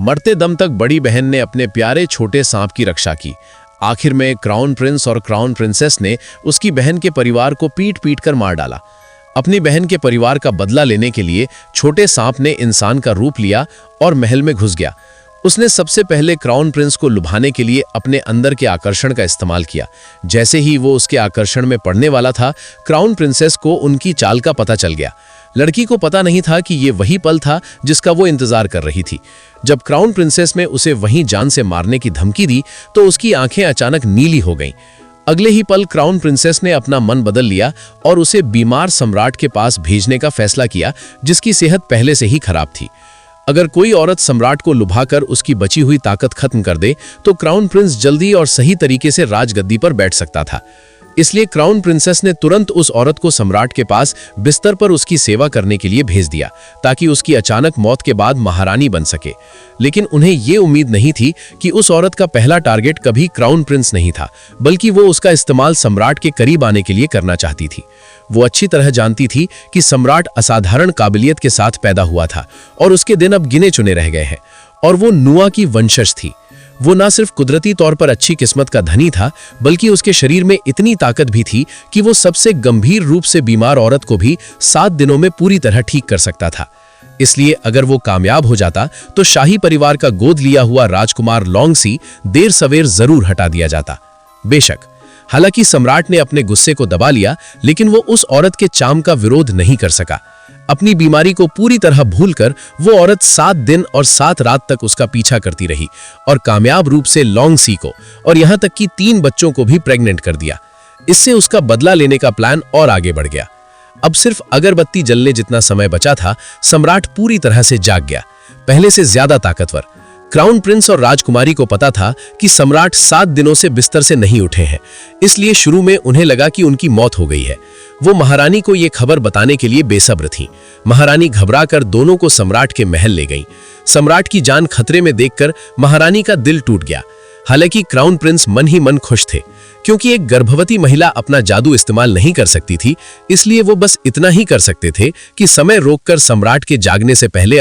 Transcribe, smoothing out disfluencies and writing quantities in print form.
मरते दम तक बड़ी बहन ने अपने प्यारे छोटे सांप की रक्षा की। आखिर में क्राउन प्रिंस और क्राउन प्रिंसेस ने उसकी बहन के परिवार को पीट पीट कर मार डाला। अपनी बहन के परिवार का बदला लेने के लिए छोटे सांप ने इंसान का रूप लिया और महल में घुस गया। उसने सबसे पहले क्राउन प्रिंस को लुभाने के लिए अपने अंदर के आकर्षण का इस्तेमाल किया। जैसे ही वो उसके आकर्षण में पड़ने वाला था, क्राउन प्रिंसेस को उनकी चाल का पता चल गया। लड़की को पता नहीं था कि ये वही पल था जिसका वो इंतजार कर रही थी। जब क्राउन प्रिंसेस ने उसे वहीं जान से मारने की धमकी दी तो उसकी आंखें अचानक नीली हो गईं। अगले ही पल क्राउन प्रिंसेस ने अपना मन बदल लिया और उसे बीमार सम्राट के पास भेजने का फैसला किया, जिसकी सेहत पहले से ही खराब थी। अगर कोई औरत सम्राट को लुभाकर उसकी बची हुई ताकत खत्म कर दे तो क्राउन प्रिंस जल्दी और सही तरीके से राजगद्दी पर बैठ सकता था। इसलिए क्राउन प्रिंसेस ने तुरंत उस औरत को सम्राट के पास बिस्तर पर उसकी सेवा करने के लिए भेज दिया, ताकि उसकी अचानक मौत के बाद महारानी बन सके। लेकिन उन्हें ये उम्मीद नहीं थी कि उस औरत का पहला टारगेट कभी क्राउन प्रिंस नहीं था, बल्कि वो उसका इस्तेमाल सम्राट के करीब आने के लिए करना चाहती थी। वो अच्छी तरह जानती थी कि सम्राट असाधारण काबिलियत के साथ पैदा हुआ था और उसके दिन अब गिने चुने रह गए हैं, और वो नुआ की वंशज थी। वो न सिर्फ कुदरती तौर पर अच्छी किस्मत का धनी था, बल्कि उसके शरीर में इतनी ताकत भी थी कि वो सबसे गंभीर रूप से बीमार औरत को भी 7 दिनों में पूरी तरह ठीक कर सकता था। इसलिए अगर वो कामयाब हो जाता तो शाही परिवार का गोद लिया हुआ राजकुमार लॉन्गसी देर सवेर जरूर हटा दिया जाता। बेशक, हालांकि सम्राट ने अपने गुस्से को दबा लिया, लेकिन वो उस औरत के चाम का विरोध नहीं कर सका। अपनी बीमारी को पूरी तरह भूलकर वो औरत 7 दिन और 7 रात तक उसका पीछा करती रही और कामयाब रूप से लॉन्गसी को और यहां तक कि 3 बच्चों को भी प्रेग्नेंट कर दिया। इससे उसका बदला लेने का प्लान और आगे बढ़ गया। अब सिर्फ अगरबत्ती जलने जितना समय बचा था, सम्राट पूरी तरह से जाग गया, पहले से ज्यादा ताकतवर। क्राउन प्रिंस और राजकुमारी को पता था कि सम्राट 7 दिनों से बिस्तर से नहीं उठे हैं, इसलिए शुरू में उन्हें लगा कि उनकी मौत हो गई है। वो महारानी को यह खबर बताने के लिए बेसब्र थीं। महारानी घबराकर दोनों को सम्राट के महल ले गईं। सम्राट की जान खतरे में देखकर महारानी का दिल टूट गया। हालांकि क्राउन प्रिंस मन ही मन खुश थे, क्योंकि एक गर्भवती महिला अपना जादू इस्तेमाल नहीं कर सकती थी, इसलिए वो बस इतना ही कर सकते थे कि समय रोककर सम्राट के जागने से पहले